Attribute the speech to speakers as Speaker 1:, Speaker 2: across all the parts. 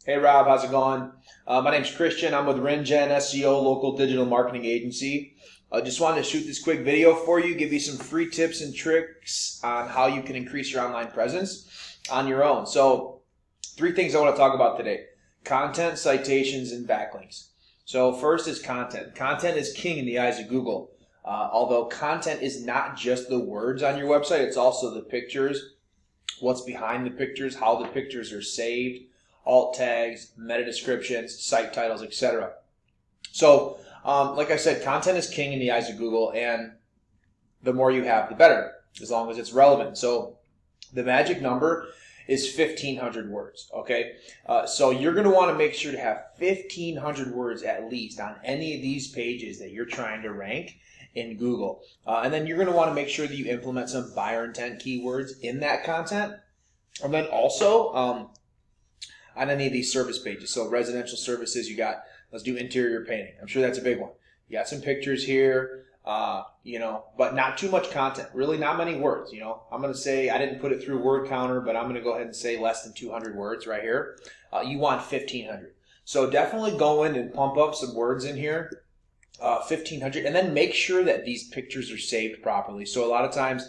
Speaker 1: Hey Rob, how's it going? My name's Christian. I'm with RenGen SEO, local digital marketing agency. Just wanted to shoot this quick video for you, give you some free tips and tricks on how you can increase your online presence on your own. So, 3 things I want to talk about today: content, citations, and backlinks. So first is content. Content is king in the eyes of Google. Although content is not just the words on your website, it's also the pictures, what's behind the pictures, how the pictures are saved, alt tags, meta descriptions, site titles, etc. So, like I said, content is king in the eyes of Google, and the more you have, the better, as long as it's relevant. So, the magic number is 1,500 words, okay? So you're going to want to make sure to have 1,500 words at least on any of these pages that you're trying to rank in Google. And then you're going to want to make sure that you implement some buyer intent keywords in that content. And then also, on any of these service pages. So residential services, let's do interior painting. I'm sure that's a big one. You got some pictures here, but not too much content. Really not many words, I'm going to say, I didn't put it through word counter, but I'm going to go ahead and say less than 200 words right here. You want 1,500. So definitely go in and pump up some words in here, 1,500, and then make sure that these pictures are saved properly. So a lot of times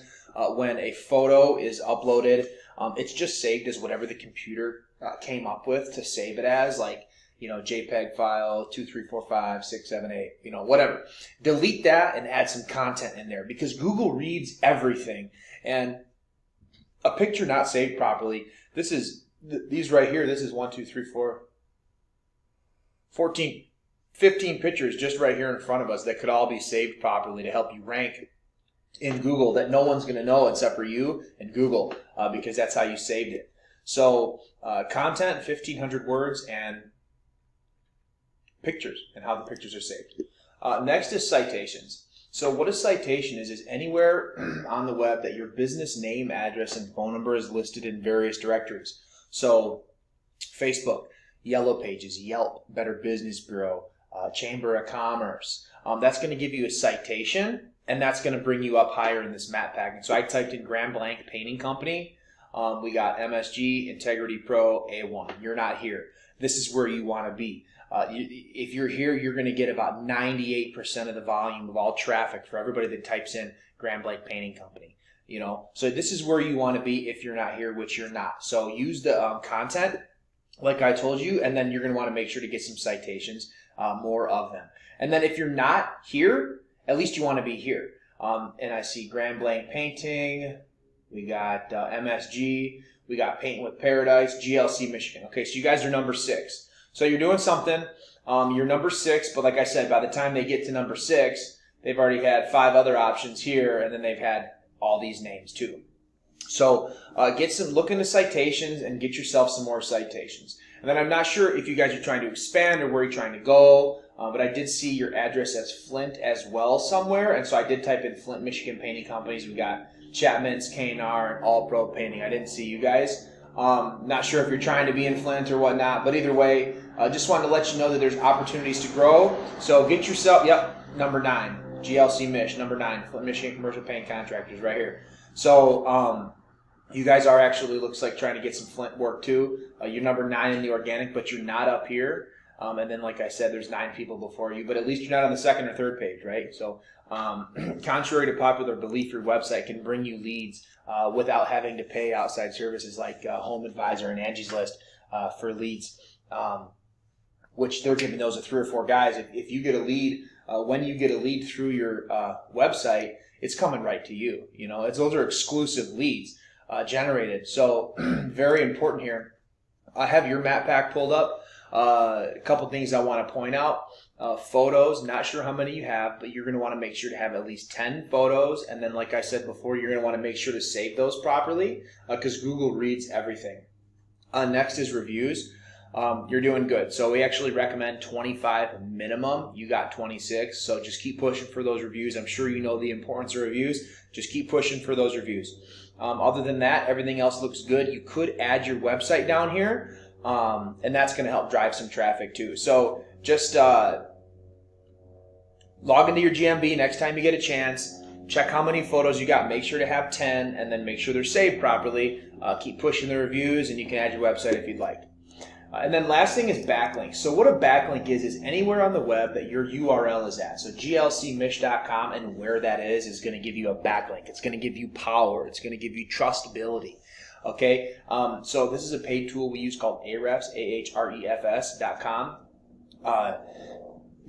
Speaker 1: when a photo is uploaded, it's just saved as whatever the computer came up with to save it as, like, JPEG file 2, 3, 4, 5, 6, 7, 8, whatever. Delete that and add some content in there, because Google reads everything. And a picture not saved properly, these right here, this is 1, 2, 3, 4, 14, 15 pictures just right here in front of us that could all be saved properly to help you rank in Google, that no one's going to know except for you and Google, because that's how you saved it. So content, 1,500 words, and pictures, and how the pictures are saved. Next is citations. So what a citation is anywhere on the web that your business name, address, and phone number is listed in various directories. So Facebook, Yellow Pages, Yelp, Better Business Bureau, Chamber of Commerce. That's going to give you a citation, and that's going to bring you up higher in this map packing. So I typed in Grand Blanc Painting Company. We got MSG, Integrity Pro, A1. You're not here. This is where you want to be. If you're here, you're going to get about 98% of the volume of all traffic for everybody that types in Grand Blanc Painting Company. So this is where you want to be if you're not here, which you're not. So use the content, like I told you, and then you're going to want to make sure to get some citations, more of them. And then if you're not here, at least you want to be here. And I see Grand Blanc Painting. We got MSG. We got Painting with Paradise, GLC Michigan. Okay, so you guys are number 6. So you're doing something. You're number 6, but like I said, by the time they get to number 6, they've already had 5 other options here, and then they've had all these names too. So look into citations and get yourself some more citations. And then I'm not sure if you guys are trying to expand or where you're trying to go, but I did see your address as Flint as well somewhere, and so I did type in Flint, Michigan Painting Companies. We got Chapman's, K&R, and All Pro Painting. I didn't see you guys. Not sure if you're trying to be in Flint or whatnot, but either way, just wanted to let you know that there's opportunities to grow. So get yourself, number 9, GLC Mich, number 9, Flint, Michigan Commercial Paint Contractors right here. So you guys are actually, looks like, trying to get some Flint work too. You're number 9 in the organic, but you're not up here. And then, like I said, there's 9 people before you, but at least you're not on the 2nd or 3rd page, right? So contrary to popular belief, your website can bring you leads without having to pay outside services like Home Advisor and Angie's List for leads, which they're giving those to 3 or 4 guys. If you get a lead, when you get a lead through your website, it's coming right to you. Those are exclusive leads generated. So very important here. I have your map pack pulled up. A couple things I want to point out. Photos, not sure how many you have, but you're going to want to make sure to have at least 10 photos. And then, like I said before, you're going to want to make sure to save those properly because Google reads everything. Next is reviews. You're doing good. So we actually recommend 25 minimum. You got 26. So just keep pushing for those reviews. I'm sure you know the importance of reviews. Just keep pushing for those reviews. Other than that, everything else looks good. You could add your website down here. And that's going to help drive some traffic too. So just log into your GMB next time you get a chance. Check how many photos you got. Make sure to have 10, and then make sure they're saved properly. Keep pushing the reviews, and you can add your website if you'd like. And then last thing is backlinks. So what a backlink is anywhere on the web that your URL is at. So glcmish.com, and where that is going to give you a backlink. It's going to give you power. It's going to give you trustability. Okay, so this is a paid tool we use called Ahrefs, ahrefs.com.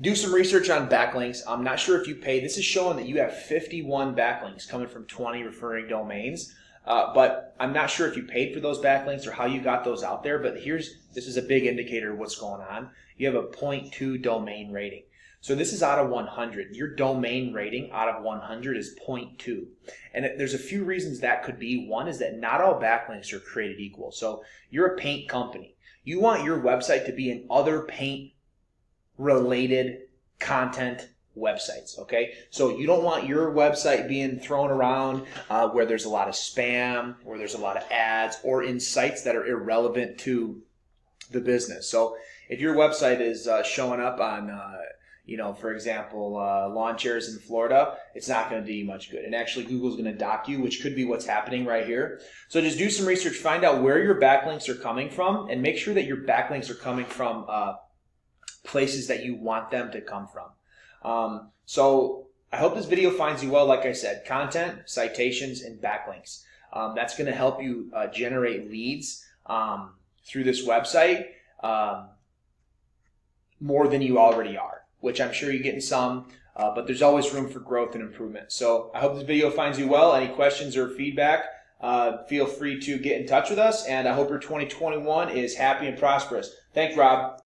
Speaker 1: Do some research on backlinks. I'm not sure if you pay. This is showing that you have 51 backlinks coming from 20 referring domains. But I'm not sure if you paid for those backlinks or how you got those out there. But this is a big indicator of what's going on. You have a 0.2 domain rating. So this is out of 100. Your domain rating out of 100 is 0.2. And there's a few reasons that could be. One is that not all backlinks are created equal. So you're a paint company. You want your website to be in other paint related content websites, okay? So you don't want your website being thrown around where there's a lot of spam, where there's a lot of ads, or in sites that are irrelevant to the business. So if your website is showing up on, for example, lawn chairs in Florida, it's not going to do you much good. And actually, Google's going to dock you, which could be what's happening right here. So just do some research, find out where your backlinks are coming from, and make sure that your backlinks are coming from places that you want them to come from. So I hope this video finds you well. Like I said, content, citations, and backlinks. That's going to help you generate leads through this website more than you already are, which I'm sure you're getting some, but there's always room for growth and improvement. So I hope this video finds you well. Any questions or feedback, feel free to get in touch with us, and I hope your 2021 is happy and prosperous. Thanks, Rob.